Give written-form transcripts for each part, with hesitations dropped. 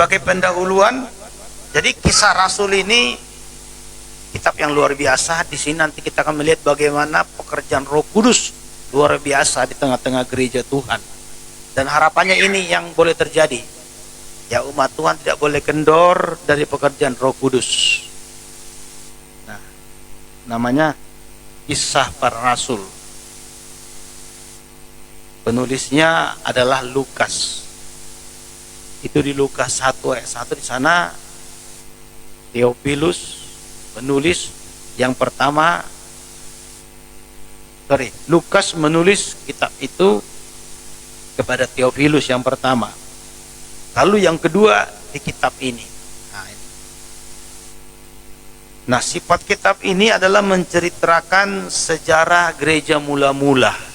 sebagai pendahuluan. Jadi kisah Rasul ini kitab yang luar biasa. Di sini nanti kita akan melihat bagaimana pekerjaan Roh Kudus luar biasa di tengah-tengah gereja Tuhan. Dan harapannya ini yang boleh terjadi. Ya, umat Tuhan tidak boleh kendor dari pekerjaan Roh Kudus. Nah, namanya Kisah Para Rasul. Penulisnya adalah Lukas. Itu di Lukas 1 ayat 1 di sana Theophilus menulis yang pertama. Lukas menulis kitab itu kepada Theophilus yang pertama. Lalu yang kedua di kitab ini. Nah, sifat kitab ini adalah menceritakan sejarah gereja mula-mula.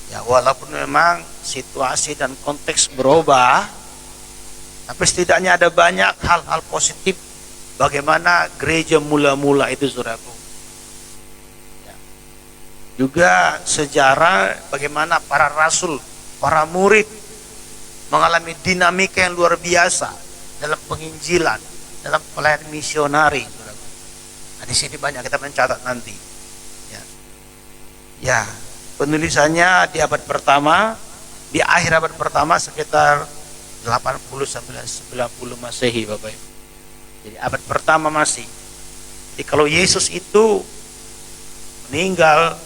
Ya, walaupun memang situasi dan konteks berubah, tapi setidaknya ada banyak hal-hal positif bagaimana gereja mula-mula itu, saudaraku. Ya. Juga sejarah bagaimana para rasul, para murid mengalami dinamika yang luar biasa dalam penginjilan, dalam pelayanan misionari. Nah, di sini banyak kita mencatat nanti. Ya, penulisannya di abad pertama, di akhir abad pertama sekitar 80 sampai 90 Masehi, Bapak Ibu. Jadi abad pertama masih. Jadi kalau Yesus itu meninggal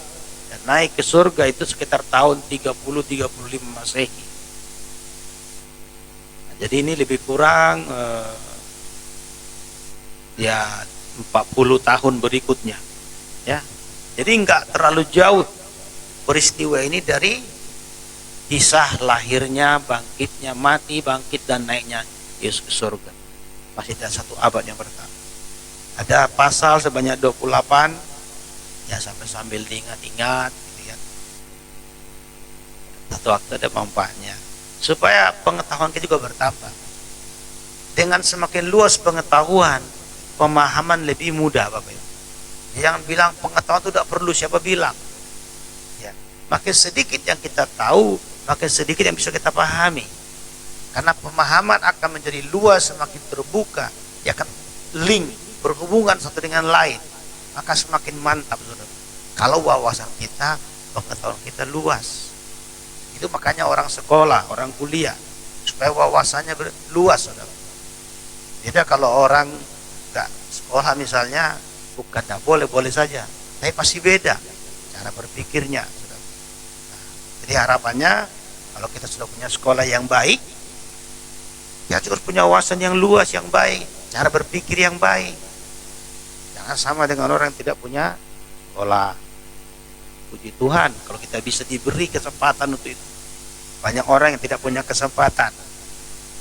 dan naik ke surga itu sekitar tahun 30-35 Masehi. Jadi ini lebih kurang ya 40 tahun berikutnya, ya. Jadi enggak terlalu jauh peristiwa ini dari kisah lahirnya, bangkitnya, mati, bangkit dan naiknya Yesus ke surga. Masih ada satu abad yang pertama. Ada pasal sebanyak 28, ya, sambil diingat-ingat, gitu ya. Satu waktu ada manfaatnya. Supaya pengetahuan kita juga bertambah. Dengan semakin luas pengetahuan, pemahaman lebih mudah, Bapak Ibu. Yang bilang pengetahuan itu tidak perlu siapa bilang. Ya, makin sedikit yang kita tahu, makin sedikit yang bisa kita pahami. Karena pemahaman akan menjadi luas, semakin terbuka, ya kan, link berhubungan satu dengan lain, maka semakin mantap, saudara. Kalau wawasan kita, pengetahuan kita luas. Itu makanya orang sekolah, orang kuliah, supaya wawasannya luas, saudara. Beda kalau orang nggak sekolah misalnya, bukan tidak boleh saja, tapi pasti beda cara berpikirnya, saudara. Nah, jadi harapannya kalau kita sudah punya sekolah yang baik, kita harus punya wawasan yang luas, yang baik, cara berpikir yang baik. Jangan sama dengan orang yang tidak punya sekolah. Puji Tuhan kalau kita bisa diberi kesempatan untuk itu. Banyak orang yang tidak punya kesempatan.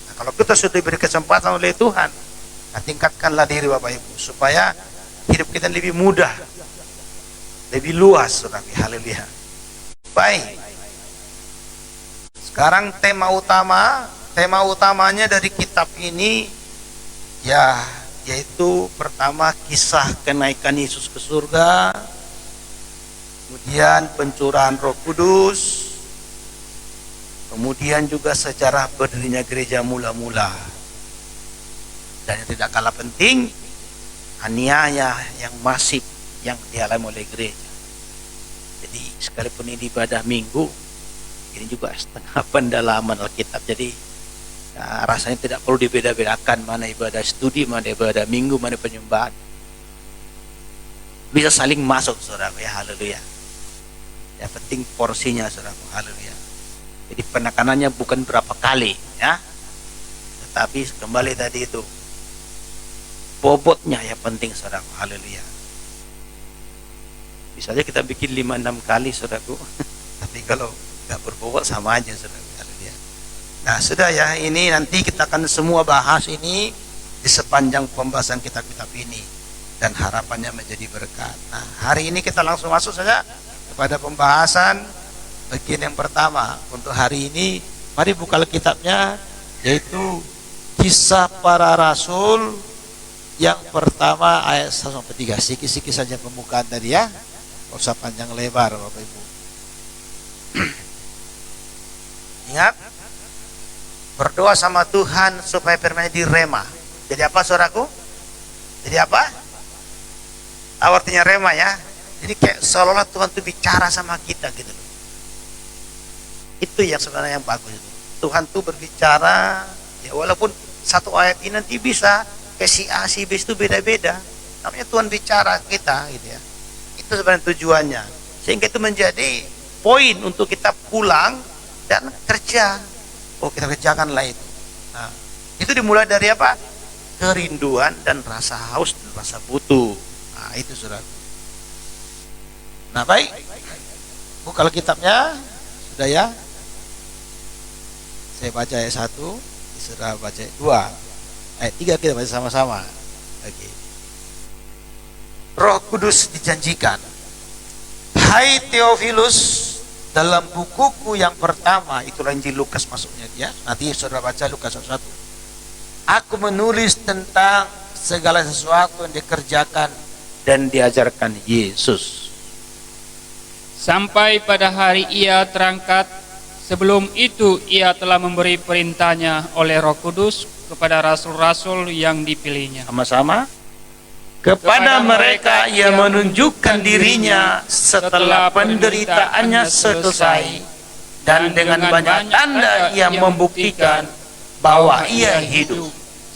Nah, kalau kita sudah diberi kesempatan oleh Tuhan, nah, tingkatkanlah diri, Bapak Ibu, supaya hidup kita lebih mudah, lebih luas, saudara. Haleluya. Baik. Sekarang tema utamanya dari kitab ini, ya, yaitu pertama kisah kenaikan Yesus ke surga, kemudian pencurahan Roh Kudus, kemudian juga sejarah berdirinya gereja mula-mula. Dan yang tidak kalah penting, aniaya yang masif yang dialami oleh gereja. Jadi sekalipun ini ibadah minggu, ini juga setengah pendalaman Alkitab. Jadi ya, rasanya tidak perlu dibeda-bedakan mana ibadah studi, mana ibadah minggu, mana penyembahan. Bisa saling masuk, saudara. Ya, haleluya. Yang penting porsinya, saudara. Haleluya. Jadi penekanannya bukan berapa kali, ya, tetapi kembali tadi itu bobotnya yang penting, saudara. Haleluya. Bisa aja kita bikin 5-6 kali, saudaraku. Tapi kalau nggak berbobot sama aja, saudara. Haleluya. Nah, sudah ya, ini nanti kita akan semua bahas ini di sepanjang pembahasan kitab-kitab ini dan harapannya menjadi berkat. Nah, hari ini kita langsung masuk saja kepada pembahasan bagian yang pertama untuk hari ini. Mari buka kitabnya, yaitu Kisah Para Rasul yang pertama ayat 1-3. Sikit-sikit saja pembukaan tadi, ya. Tidak usah panjang lebar, Bapak Ibu. Ingat, Berdoa sama Tuhan supaya firman-Nya direma. Jadi apa saudaraku? Jadi apa? Artinya rema ya. Jadi kayak seolah-olah Tuhan itu bicara sama kita gitu loh. Itu yang sebenarnya yang bagus itu. Tuhan tuh berbicara, ya walaupun satu ayat ini nanti bisa kayak si A, si B itu beda-beda. Namanya Tuhan bicara kita gitu ya. Itu sebenarnya tujuannya. Sehingga itu menjadi poin untuk kita pulang dan kerja. Oh, kita kerjakanlah itu. Nah, itu dimulai dari apa? Kerinduan dan rasa haus dan rasa butuh. Nah, itu saudara. Nah, baik. Buka kitabnya. Sudah ya? Saya baca ayat 1, saudara baca ayat 2. Ayat 3 kita baca sama-sama. Oke. Roh Kudus dijanjikan. Hai Theophilus, dalam bukuku yang pertama, itulah Injil Lukas masuknya ya. Nanti saudara baca Lukas 1. Aku menulis tentang segala sesuatu yang dikerjakan dan diajarkan Yesus. Sampai pada hari ia terangkat, sebelum itu ia telah memberi perintahnya oleh Roh Kudus kepada rasul-rasul yang dipilihnya. Sama-sama. Kepada mereka ia menunjukkan dirinya setelah penderitaannya selesai, dan dengan banyak tanda ia membuktikan bahwa ia hidup.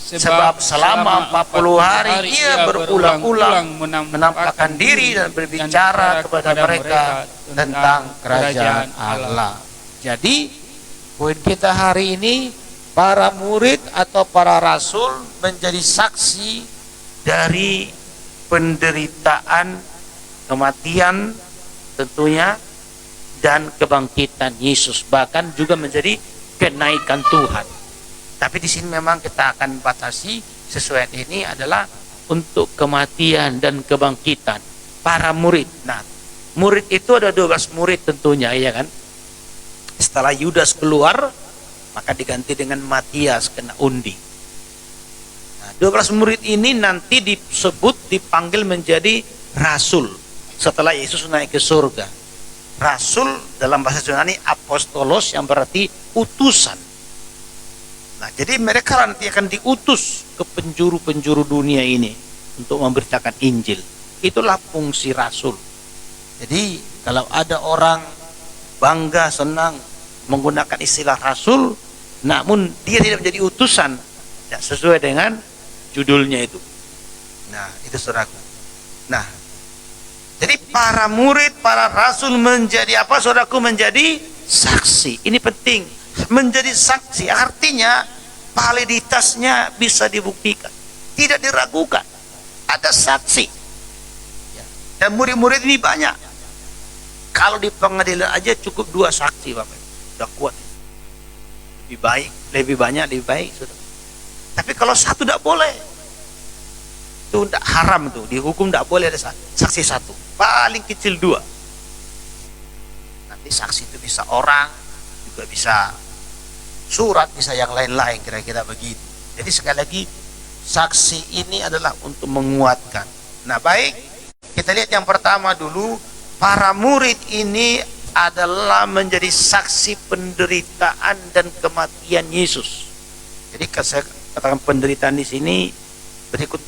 Sebab selama 40 hari ia berulang-ulang menampakkan diri dan berbicara kepada mereka tentang kerajaan Allah. Jadi poin kita hari ini, para murid atau para rasul menjadi saksi dari penderitaan, kematian tentunya, dan kebangkitan Yesus, bahkan juga menjadi kenaikan Tuhan. Tapi di sini memang kita akan batasi sesuai ini adalah untuk kematian dan kebangkitan para murid. Nah, murid itu ada 12 murid tentunya, ya kan? Setelah Yudas keluar, maka diganti dengan Matias kena undi. Nah, 12 murid ini nanti disebut, dipanggil menjadi rasul setelah Yesus naik ke surga. Rasul dalam bahasa Yunani apostolos, yang berarti utusan. Nah, jadi mereka nanti akan diutus ke penjuru-penjuru dunia ini untuk memberitakan Injil. Itulah fungsi rasul. Jadi kalau ada orang bangga, senang menggunakan istilah rasul, namun dia tidak menjadi utusan, tidak sesuai dengan judulnya itu. Nah, itu saudaraku. Nah, jadi para murid, para rasul menjadi apa saudaraku? Menjadi saksi. Ini penting. Menjadi saksi artinya validitasnya bisa dibuktikan, tidak diragukan, ada saksi ya. Dan murid-murid ini banyak. Kalau di pengadilan aja cukup 2 saksi Bapak, sudah kuat. Lebih baik, lebih banyak, lebih baik sudah. Tapi kalau 1 tidak boleh, itu tidak haram tuh, dihukum tidak boleh ada saksi 1, paling kecil 2. Nanti saksi itu bisa orang, juga bisa surat, bisa yang lain-lain, kira-kira begitu. Jadi sekali lagi, saksi ini adalah untuk menguatkan. Nah, baik, kita lihat yang pertama dulu. Para murid ini adalah menjadi saksi penderitaan dan kematian Yesus. Jadi saya katakan penderitaan di sini berikut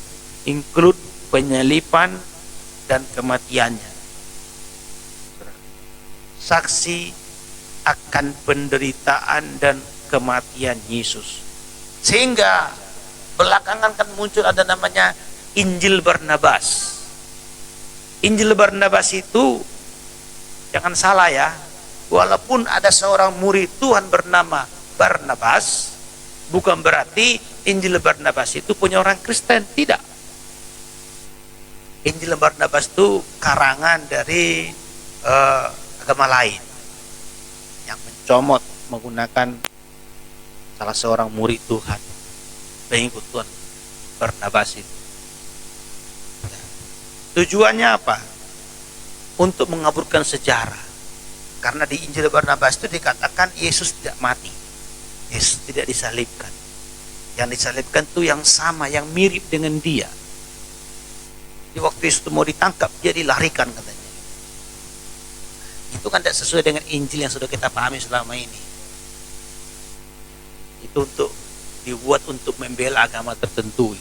include penyalipan dan kematiannya. Saksi akan penderitaan dan kematian Yesus. Sehingga belakangan kan muncul ada namanya Injil Barnabas. Injil Barnabas itu jangan salah ya, walaupun ada seorang murid Tuhan bernama Barnabas, bukan berarti Injil Barnabas itu punya orang Kristen, tidak. Injil Barnabas itu karangan dari agama lain yang mencomot menggunakan salah seorang murid Tuhan, pengikut Tuhan, Barnabas itu. Tujuannya apa? Untuk mengaburkan sejarah. Karena di Injil Barnabas itu dikatakan Yesus tidak mati, Yesus tidak disalibkan. Yang disalibkan itu yang sama, yang mirip dengan dia. Di waktu Yesus mau ditangkap, dia dilarikan katanya. Itu kan tidak sesuai dengan Injil yang sudah kita pahami selama ini. Itu untuk dibuat untuk membela agama tertentu.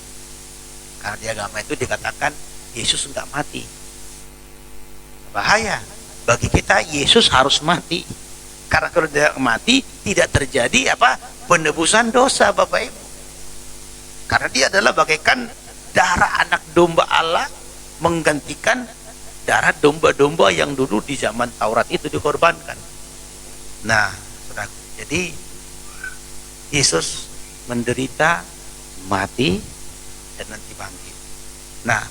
Karena di agama itu dikatakan Yesus enggak mati. Bahaya. Bagi kita Yesus harus mati. Karena kalau dia mati tidak terjadi penebusan dosa, Bapak Ibu. Karena dia adalah bagaikan darah anak domba Allah menggantikan darah domba-domba yang dulu di zaman Taurat itu dikorbankan. Nah, saudara, jadi Yesus menderita, mati, dan nanti bangkit. Nah,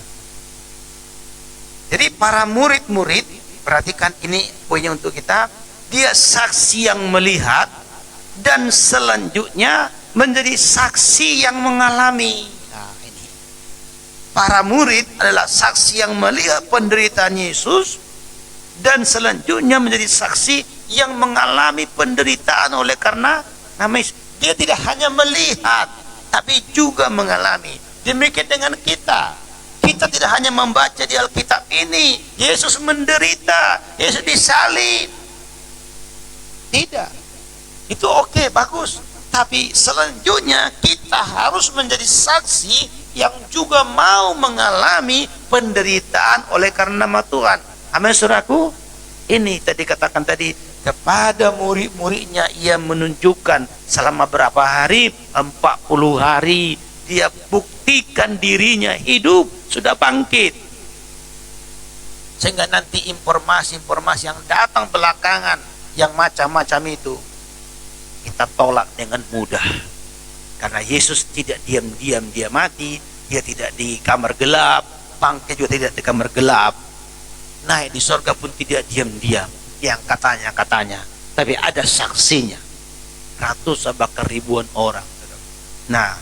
jadi para murid-murid, perhatikan ini poinnya untuk kita, dia saksi yang melihat dan selanjutnya menjadi saksi yang mengalami. Nah, ini para murid adalah saksi yang melihat penderitaan Yesus dan selanjutnya menjadi saksi yang mengalami penderitaan oleh karena nama Yesus. Dia tidak hanya melihat tapi juga mengalami. Demikian dengan kita. Kita tidak hanya membaca di Alkitab ini Yesus menderita, Yesus disalib. Tidak. Itu oke, bagus. Tapi selanjutnya kita harus menjadi saksi yang juga mau mengalami penderitaan oleh karena nama Tuhan. Amin, saudaraku. Ini tadi katakan tadi, kepada murid-muridnya ia menunjukkan selama berapa hari? 40 hari. Dia buktikan dirinya hidup, sudah bangkit. Sehingga nanti informasi-informasi yang datang belakangan yang macam-macam itu kita tolak dengan mudah. Karena Yesus tidak diam-diam dia mati, dia tidak di kamar gelap, bangkit juga tidak di kamar gelap, naik di sorga pun tidak diam-diam yang katanya, tapi ada saksinya, ratus bahkan ribuan orang. Nah,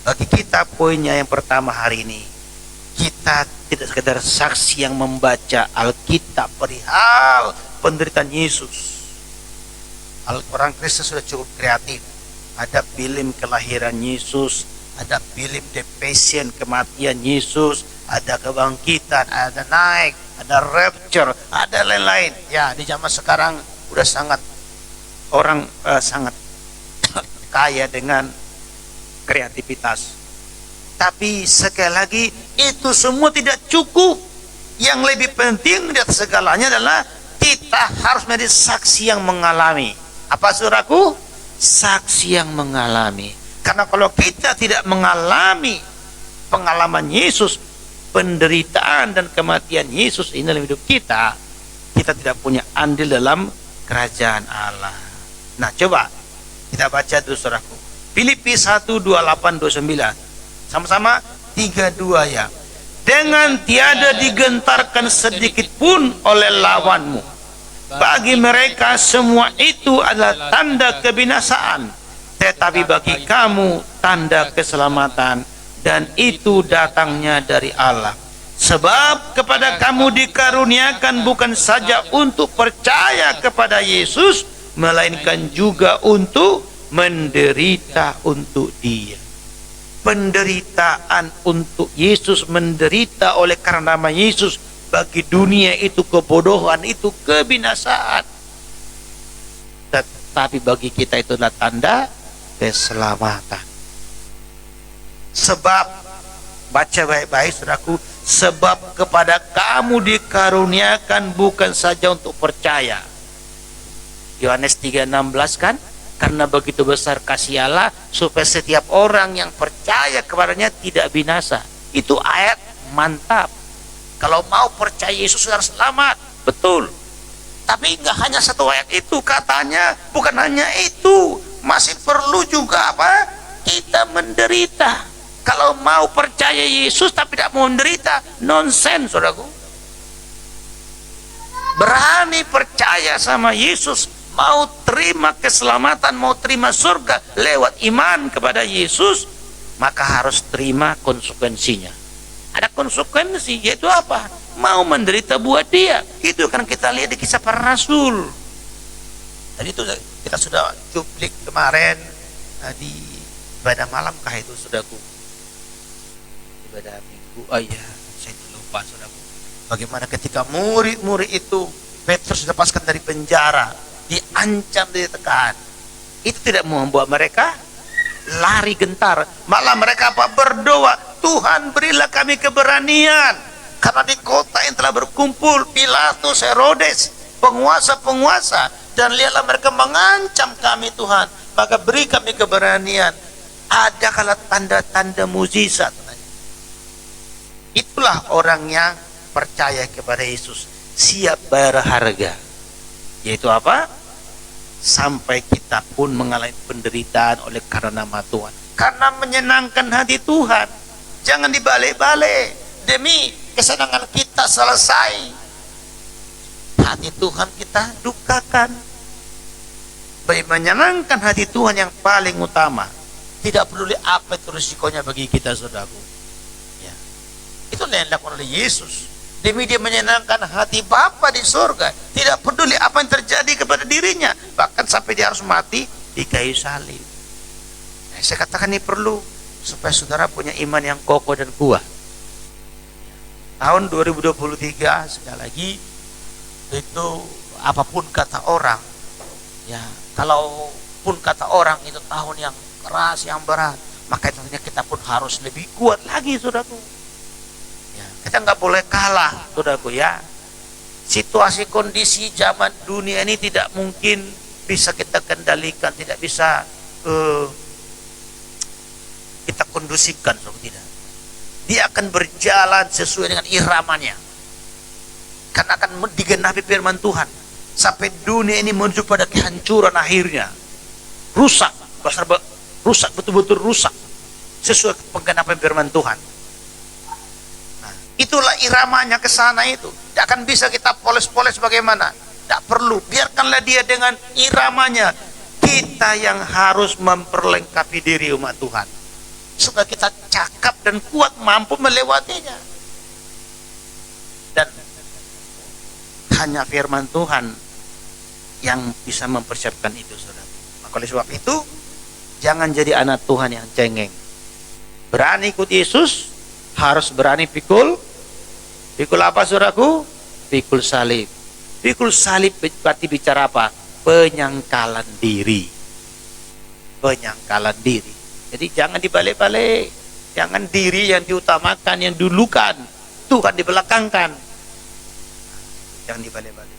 bagi kita poinnya yang pertama hari ini, kita tidak sekedar saksi yang membaca Alkitab perihal penderitaan Yesus. Orang Kristen sudah cukup kreatif. Ada film kelahiran Yesus, ada film The Passion, kematian Yesus, ada kebangkitan, ada naik, ada rapture, ada lain-lain. Ya, di zaman sekarang udah sangat orang sangat kaya dengan kreativitas. Tapi sekali lagi itu semua tidak cukup. Yang lebih penting di atas segalanya adalah kita harus menjadi saksi yang mengalami. Apa, saudaraku? Saksi yang mengalami. Karena kalau kita tidak mengalami pengalaman Yesus, penderitaan dan kematian Yesus ini dalam hidup kita, kita tidak punya andil dalam kerajaan Allah. Nah, coba kita baca dulu, saudaraku. Filipi 1:28-29. Sama-sama 32 ya. Dengan tiada digentarkan sedikit pun oleh lawanmu. Bagi mereka semua itu adalah tanda kebinasaan, tetapi bagi kamu tanda keselamatan, dan itu datangnya dari Allah. Sebab kepada kamu dikaruniakan bukan saja untuk percaya kepada Yesus, melainkan juga untuk menderita untuk Dia. Penderitaan untuk Yesus, menderita oleh karena nama Yesus, bagi dunia itu kebodohan, itu kebinasaan. Tetapi bagi kita itu adalah tanda keselamatan. Sebab, baca baik-baik saudaraku, sebab kepada kamu dikaruniakan bukan saja untuk percaya. Yohanes 3:16 kan? Karena begitu besar kasih Allah supaya setiap orang yang percaya kepadanya tidak binasa. Itu ayat mantap. Kalau mau percaya Yesus harus selamat, betul. Tapi nggak hanya satu ayat itu katanya, bukan hanya itu, masih perlu juga kita menderita. Kalau mau percaya Yesus tapi tidak mau menderita, nonsen, saudaraku. Berani percaya sama Yesus, mau terima keselamatan, mau terima surga lewat iman kepada Yesus, maka harus terima konsekuensinya. Ada konsekuensi, yaitu apa? Mau menderita buat Dia. Itu kan kita lihat di kisah para rasul. Dan itu kita sudah cuplik kemarin di ibadah malam kah itu, saudaraku? Ibadah minggu, saya lupa, saudaraku. Bagaimana ketika murid-murid itu Petrus dilepaskan dari penjara, diancam, ditekan, itu tidak membuat mereka lari gentar. Malah mereka apa? Berdoa, Tuhan berilah kami keberanian. Karena di kota yang telah berkumpul Pilatus, Herodes, penguasa-penguasa, dan lihatlah mereka mengancam kami Tuhan, maka beri kami keberanian. Ada kala tanda-tanda mukjizat. Itulah orang yang percaya kepada Yesus, siap bayar harga. Yaitu apa? Sampai kita pun mengalami penderitaan oleh karena nama Tuhan, karena menyenangkan hati Tuhan. Jangan dibalik-balik demi kesenangan kita selesai, hati Tuhan kita dukakan. Baik, menyenangkan hati Tuhan yang paling utama. Tidak peduli apa itu risikonya bagi kita, saudaraku. Ya. Itulah yang dilakukan oleh Yesus. Demi dia menyenangkan hati Bapa di surga. Tidak peduli apa yang terjadi kepada dirinya. Bahkan sampai dia harus mati di kayu salib. Nah, saya katakan ini perlu supaya saudara punya iman yang kokoh dan kuat. Tahun 2023 sekali lagi, itu apapun kata orang, ya kalau pun kata orang itu tahun yang keras, yang berat, maka tentunya kita pun harus lebih kuat lagi, saudaraku. Ya, kita nggak boleh kalah, saudaraku ya. Situasi kondisi zaman dunia ini tidak mungkin bisa kita kendalikan, tidak bisa kita kondusifkan, saudaraku, tidak. Dia akan berjalan sesuai dengan iramanya, karena akan digenapi firman Tuhan sampai dunia ini menuju pada kehancuran akhirnya, rusak, rusak, betul-betul rusak sesuai penggenapan firman Tuhan. Nah, itulah iramanya ke sana itu. Tidak akan bisa kita poles-poles bagaimana. Tidak perlu, biarkanlah dia dengan iramanya. Kita yang harus memperlengkapi diri umat Tuhan supaya kita cakap dan kuat mampu melewatinya. Dan hanya firman Tuhan yang bisa mempersiapkan itu, saudara. Maka oleh sebab itu, jangan jadi anak Tuhan yang cengeng. Berani ikut Yesus, harus berani pikul. Pikul apa, saudaraku? Pikul salib. Pikul salib berarti bicara apa? Penyangkalan diri. Penyangkalan diri. Jadi jangan dibalik-balik. Jangan diri yang diutamakan, yang dulukan. Tuhan dibelakangkan. Jangan dibalik-balik.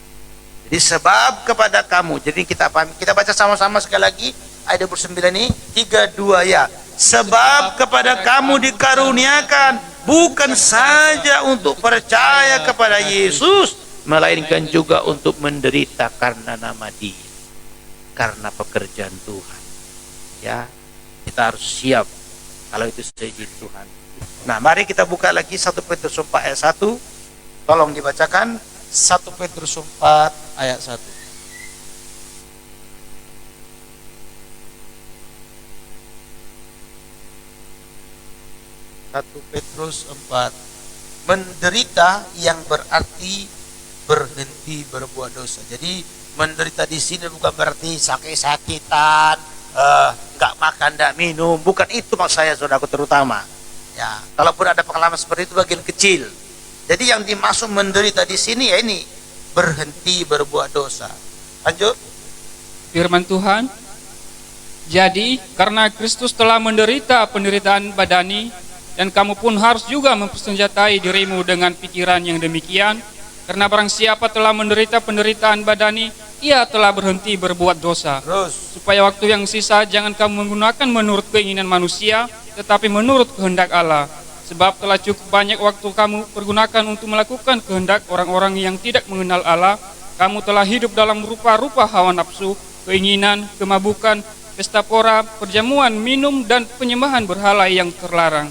Jadi sebab kepada kamu. Jadi kita baca sama-sama sekali lagi ayat 29 ini 3-2 ya. Sebab kepada kamu dikaruniakan bukan saja untuk percaya kepada Yesus, melainkan juga untuk menderita karena nama Dia, karena pekerjaan Tuhan. Ya, kita harus siap kalau itu seizin Tuhan. Nah, mari kita buka lagi 1 Petrus 4 ayat 1. Tolong dibacakan 1 Petrus 4 ayat 1. 1 Petrus 4. Menderita yang berarti berhenti berbuat dosa. Jadi menderita di sini bukan berarti sakit-sakitan, nggak makan, nggak minum, bukan itu maksud saya, saudaraku, terutama. Ya, kalaupun ada pengalaman seperti itu bagian kecil. Jadi yang dimaksud menderita di sini ya ini berhenti berbuat dosa. Lanjut. Firman Tuhan, jadi karena Kristus telah menderita penderitaan badani, dan kamu pun harus juga mempersenjatai dirimu dengan pikiran yang demikian, karena barang siapa telah menderita penderitaan badani, ia telah berhenti berbuat dosa. Terus. Supaya waktu yang sisa jangan kamu menggunakan menurut keinginan manusia, tetapi menurut kehendak Allah. Sebab telah cukup banyak waktu kamu pergunakan untuk melakukan kehendak orang-orang yang tidak mengenal Allah. Kamu telah hidup dalam rupa-rupa hawa nafsu, keinginan, kemabukan, pesta pora, perjamuan, minum, dan penyembahan berhala yang terlarang.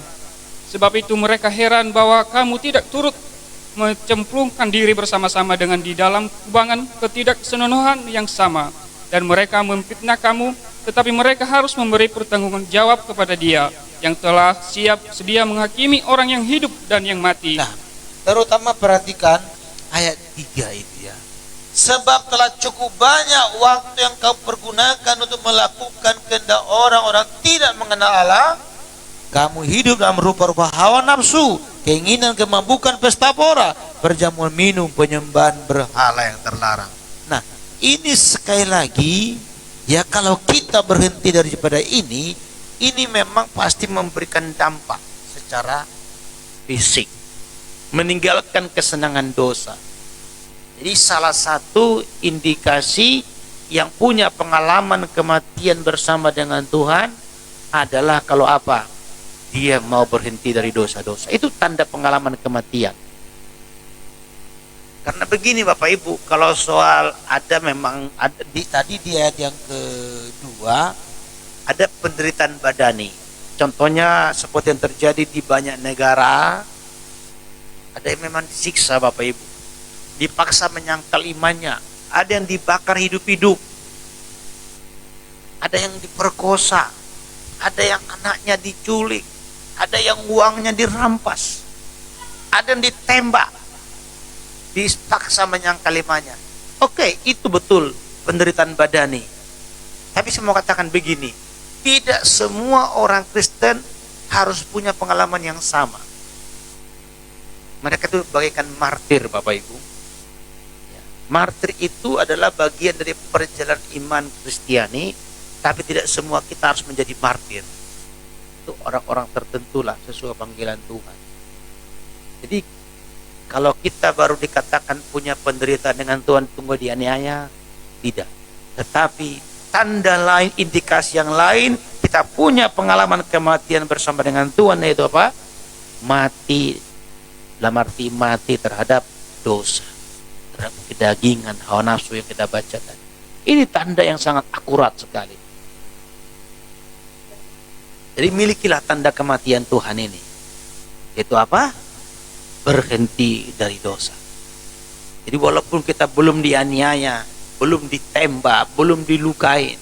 Sebab itu mereka heran bahwa kamu tidak turut mencemplungkan diri bersama-sama dengan di dalam kubangan ketidaksenonohan yang sama. Dan mereka memfitnah kamu, tetapi mereka harus memberi pertanggungan jawab kepada Dia yang telah siap sedia menghakimi orang yang hidup dan yang mati. Nah, terutama perhatikan ayat 3 itu ya. Sebab telah cukup banyak waktu yang kau pergunakan untuk melakukan kehendak orang-orang tidak mengenal Allah. Kamu hidup dalam rupa-rupa hawa nafsu, keinginan, kemabukan, pesta pora, perjamuan, minum, penyembahan berhala yang terlarang. Nah, ini sekali lagi ya, kalau kita berhenti daripada ini, ini memang pasti memberikan dampak secara fisik, meninggalkan kesenangan dosa. Jadi salah satu indikasi yang punya pengalaman kematian bersama dengan Tuhan adalah kalau apa? Dia mau berhenti dari dosa-dosa. Itu tanda pengalaman kematian. Karena begini Bapak Ibu, kalau soal ada memang ada tadi di ayat yang kedua ada penderitaan badani. Contohnya seperti yang terjadi di banyak negara, ada yang memang disiksa Bapak Ibu, dipaksa menyangkal imannya, ada yang dibakar hidup-hidup, ada yang diperkosa, ada yang anaknya diculik, ada yang uangnya dirampas, ada yang ditembak, dipaksa menyangkal imannya. Oke, itu betul penderitaan badani. Tapi saya mau katakan begini, tidak semua orang Kristen harus punya pengalaman yang sama. Mereka itu bagaikan martir Bapak Ibu. Martir itu adalah bagian dari perjalanan iman Kristiani, tapi tidak semua kita harus menjadi martir. Itu orang-orang tertentu lah sesuai panggilan Tuhan. Jadi kalau kita baru dikatakan punya penderitaan dengan Tuhan, tunggu dianiaya, tidak. Tetapi tanda lain, indikasi yang lain, kita punya pengalaman kematian bersama dengan Tuhan, yaitu apa? Mati, dalam arti mati terhadap dosa, terhadap kedagingan, hawa nafsu yang kita baca tadi. Ini tanda yang sangat akurat sekali. Jadi milikilah tanda kematian Tuhan ini. Itu apa? Berhenti dari dosa. Jadi walaupun kita belum dianiaya, belum ditembak, belum dilukai,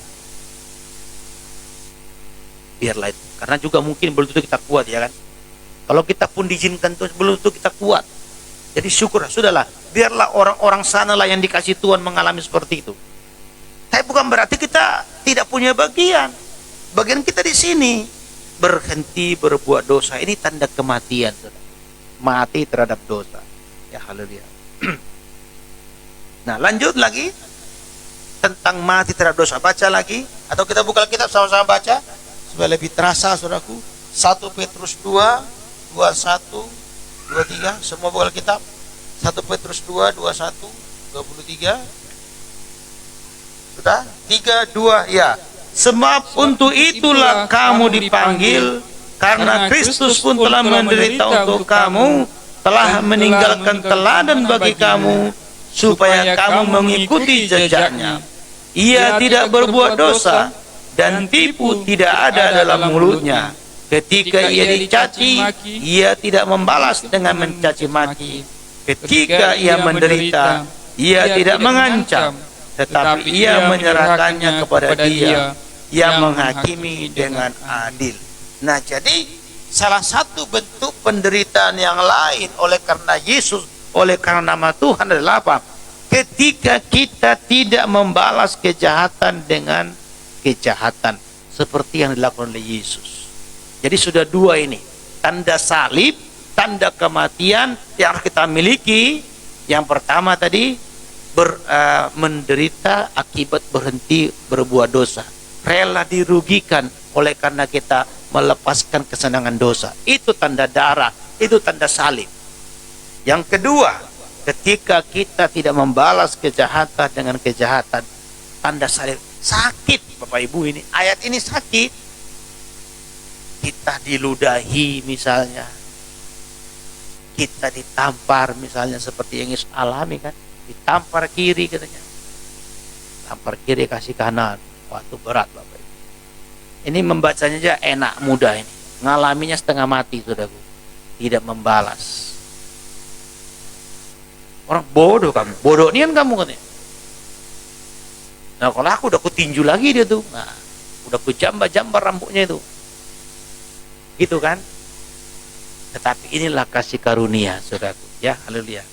biarlah itu. Karena juga mungkin belum tentu kita kuat, ya kan? Kalau kita pun diizinkan Tuhan, belum tentu kita kuat. Jadi syukur, sudahlah, biarlah orang-orang sana lah yang dikasih Tuhan mengalami seperti itu. Tapi bukan berarti kita tidak punya bagian. Bagian kita di sini berhenti berbuat dosa. Ini tanda kematian, saudara. Mati terhadap dosa. Ya, haleluya. Nah, lanjut lagi tentang mati terhadap dosa. Baca lagi, atau kita buka kitab sama-sama baca supaya lebih terasa, saudaraku. 1 Petrus 2, 21, 23. Semua buka kitab. 1 Petrus 2, 21, 23. Sudah? 3, 2, ya. Sebab untuk itulah kamu dipanggil, karena Kristus pun telah menderita untuk kamu, telah meninggalkan teladan bagi kamu, supaya kamu mengikuti jejaknya. Ia tidak berbuat dosa, dan tipu tidak ada dalam mulutnya. Ketika ia dicaci, ia tidak membalas dengan mencaci maki. Ketika ia menderita, ia tidak mengancam, tetapi ia menyerahkannya kepada Dia yang menghakimi dengan adil. Nah, jadi salah satu bentuk penderitaan yang lain oleh karena Yesus, oleh karena nama Tuhan adalah apa? Ketika kita tidak membalas kejahatan dengan kejahatan seperti yang dilakukan oleh Yesus. Jadi sudah dua ini, tanda salib, tanda kematian yang harus kita miliki. Yang pertama tadi menderita akibat berhenti berbuat dosa, rela dirugikan oleh karena kita melepaskan kesenangan dosa. Itu tanda darah, itu tanda salib. Yang kedua, ketika kita tidak membalas kejahatan dengan kejahatan, tanda salib. Sakit Bapak Ibu, ini ayat ini sakit. Kita diludahi misalnya, kita ditampar misalnya, seperti yang Yesus alami kan, ditampar kiri katanya, tampar kiri kasih kanan, waktu berat Bapak Ibu. Ini membacanya aja enak, mudah ini. Ngalaminya setengah mati, saudaraku. Tidak membalas. Orang bodoh kamu. Bodoh nian kamu katanya. Nah, kalau aku udah kutinju lagi dia tuh. Nah, udah kujambar-jambar rambutnya itu. Gitu kan? Tetapi inilah kasih karunia, saudaraku. Ya, haleluya.